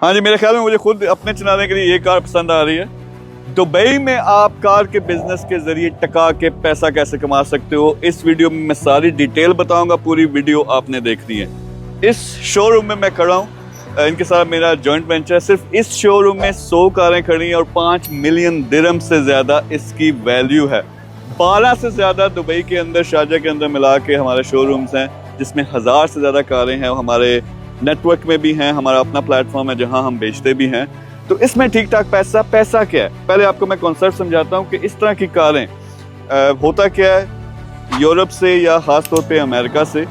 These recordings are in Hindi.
हाँ जी, मेरे ख्याल में मुझे खुद अपने चलाने के लिए ये कार पसंद आ रही है। दुबई में आप कार के बिजनेस के जरिए टका के पैसा कैसे कमा सकते हो, इस वीडियो में मैं सारी डिटेल बताऊंगा। पूरी वीडियो आपने देखनी है। इस शोरूम में मैं खड़ा हूँ, इनके साथ मेरा जॉइंट वेंचर है। सिर्फ इस शोरूम में 100 कारें खड़ी हैं और 5 मिलियन दिरहम से ज्यादा इसकी वैल्यू है। 12 से ज्यादा दुबई के अंदर, शारजा के अंदर मिला के हमारे शोरूम्स हैं, जिसमें 1000 से ज्यादा कारें हैं। हमारे नेटवर्क में भी हैं, हमारा अपना प्लेटफॉर्म है जहां हम बेचते भी हैं। तो इसमें ठीक ठाक पैसा क्या है, पहले आपको मैं कॉन्सेप्ट समझाता हूं कि इस तरह की कारें होता क्या है। यूरोप से या खास तौर पे अमेरिका से,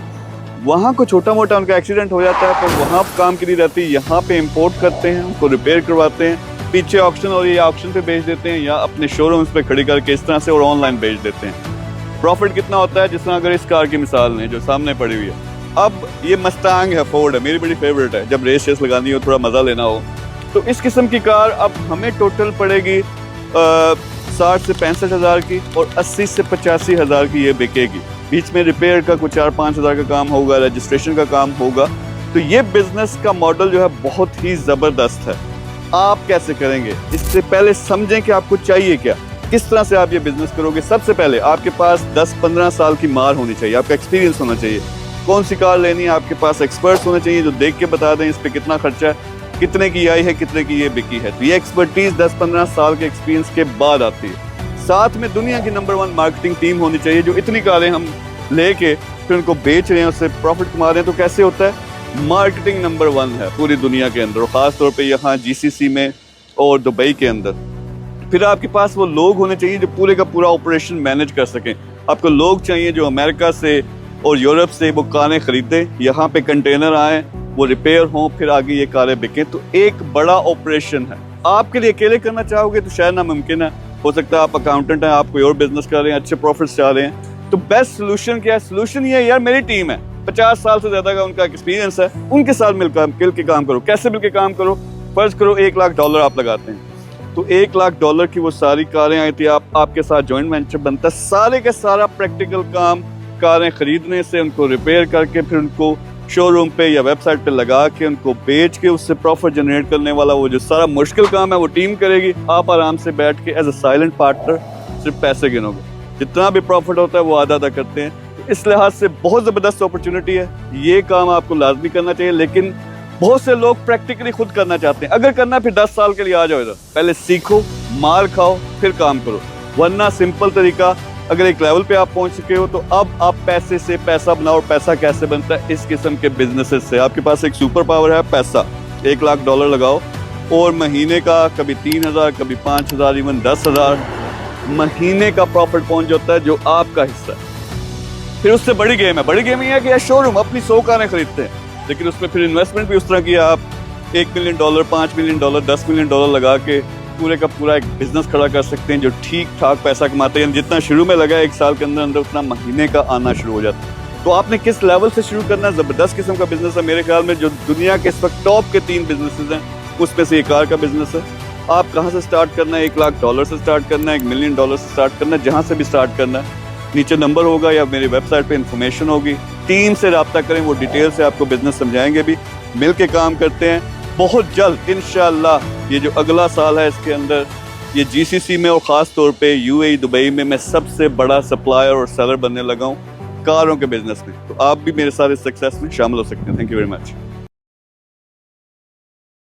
वहाँ को छोटा मोटा उनका एक्सीडेंट हो जाता है तो वहाँ काम की नहीं रहती, यहाँ पे इंपोर्ट करते हैं, उनको रिपेयर करवाते हैं, पीछे ऑक्शन और ये ऑक्शन पे बेच देते हैं या अपने शोरूम्स पे खड़ी करके इस तरह से और ऑनलाइन बेच देते हैं। प्रॉफिट कितना होता है, जिस तरह अगर इस कार की मिसाल लें जो सामने पड़ी हुई है, अब ये मस्तांग है, फोर्ड है, मेरी बड़ी फेवरेट है। जब रेस लगानी हो, थोड़ा मजा लेना हो, तो इस किस्म की कार अब हमें टोटल पड़ेगी 60 से 65 हज़ार की और 80 से 85 हज़ार की ये बिकेगी। बीच में रिपेयर का कुछ 4-5 हज़ार का काम होगा, रजिस्ट्रेशन का काम होगा। तो ये बिजनेस का मॉडल जो है बहुत ही जबरदस्त है। आप कैसे करेंगे, इससे पहले समझें कि आपको चाहिए क्या, किस तरह से आप ये बिजनेस करोगे। सबसे पहले आपके पास 10-15 साल की मार होनी चाहिए, आपका एक्सपीरियंस होना चाहिए। कौन सी कार लेनी है, आपके पास एक्सपर्ट्स होने चाहिए जो देख के बता दें इस पे कितना खर्चा है, कितने की आई है, कितने की ये बिकी है। तो ये एक्सपर्टीज 10-15 साल के एक्सपीरियंस के बाद आती है। साथ में दुनिया की नंबर 1 मार्केटिंग टीम होनी चाहिए, जो इतनी कारें हम लेके फिर उनको बेच रहे हैं, उससे प्रॉफिट कमा रहे हैं। तो कैसे होता है, मार्केटिंग नंबर 1 है पूरी दुनिया के अंदर, और खास तौर पे यहाँ GCC में और दुबई के अंदर। फिर आपके पास वो लोग होने चाहिए जो पूरे का पूरा ऑपरेशन मैनेज कर सकें। आपको लोग चाहिए जो अमेरिका से और यूरोप से वो कारें खरीदे, यहाँ पे कंटेनर आए, वो रिपेयर हों, फिर आगे ये कारें बिकें। तो एक बड़ा ऑपरेशन है। आपके लिए अकेले करना चाहोगे तो शायद नामुमकिन है। हो सकता है आप अकाउंटेंट हैं, आप कोई और बिजनेस कर रहे हैं, अच्छे प्रॉफिट्स चाह रहे हैं। तो बेस्ट सोल्यूशन क्या है? सोल्यूशन ये है, यार मेरी टीम है, 50 साल से ज्यादा का उनका एक्सपीरियंस है, उनके साथ मिल के काम करो। कैसे मिल के काम करो? फर्ज करो $1 लाख आप लगाते हैं, तो $1 लाख की वो सारी कारें आई थी, आपके साथ जॉइंट वेंचर बनता, सारे के सारा प्रैक्टिकल काम, कारें खरीदने से, उनको रिपेयर करके, फिर उनको शोरूम पे या वेबसाइट पे लगा के, उनको बेच के उससे प्रॉफिट जनरेट करने वाला वो जो सारा मुश्किल काम है वो टीम करेगी। आप आराम से बैठ के एज अ साइलेंट पार्टनर सिर्फ पैसे गिनोगे। जितना भी प्रॉफिट होता है वो आधा करते हैं। तो इस लिहाज से बहुत ज़बरदस्त अपॉर्चुनिटी है। ये काम आपको लाजमी करना चाहिए, लेकिन बहुत से लोग प्रैक्टिकली खुद करना चाहते हैं। अगर करना फिर 10 साल के लिए आ जाओ इधर, पहले सीखो, मार खाओ, फिर काम करो। वरना सिंपल तरीका, अगर एक लेवल पे आप पहुंच चुके हो तो अब आप पैसे से पैसा बनाओ। पैसा कैसे बनता है? इस किस्म के बिजनेसेस से। आपके पास एक सुपर पावर है पैसा। $1 लाख लगाओ और महीने का कभी 3,000, कभी 5,000, इवन 10,000 महीने का प्रॉफिट पहुंच जाता है, जो आपका हिस्सा है। फिर उससे बड़ी गेम है। बड़ी गेम ये है कि यार शोरूम अपनी 100 कारें खरीदते हैं, लेकिन उसमें फिर इन्वेस्टमेंट भी उस तरह की है। आप $1 मिलियन, $5 मिलियन, $10 मिलियन लगा के पूरे का पूरा एक बिजनेस खड़ा कर सकते हैं जो ठीक ठाक पैसा कमाते हैं। जितना शुरू में लगा 1 साल के अंदर उतना महीने का आना शुरू हो जाता है। तो आपने किस लेवल से शुरू करना है? जबरदस्त किस्म का बिजनेस है। मेरे ख्याल में जो दुनिया के इस वक्त टॉप के 3 बिजनेसेस हैं, उसमें से एक कार का बिजनेस है। आप कहाँ से स्टार्ट करना है? $1 लाख से स्टार्ट करना है, $1 मिलियन से स्टार्ट करना है, जहाँ से भी स्टार्ट करना है। नीचे नंबर होगा या मेरी वेबसाइट पे इंफॉर्मेशन होगी। टीम से रब्ता करें, वो डिटेल से आपको बिजनेस समझाएंगे भी। मिल के काम करते हैं। बहुत जल्द इंशाअल्लाह ये जो अगला साल है, इसके अंदर ये GCC में और ख़ास तौर पे UAE दुबई में मैं सबसे बड़ा सप्लायर और सेलर बनने लगा हूँ कारों के बिजनेस में। तो आप भी मेरे सारे सक्सेस में शामिल हो सकते हैं। Thank you very much.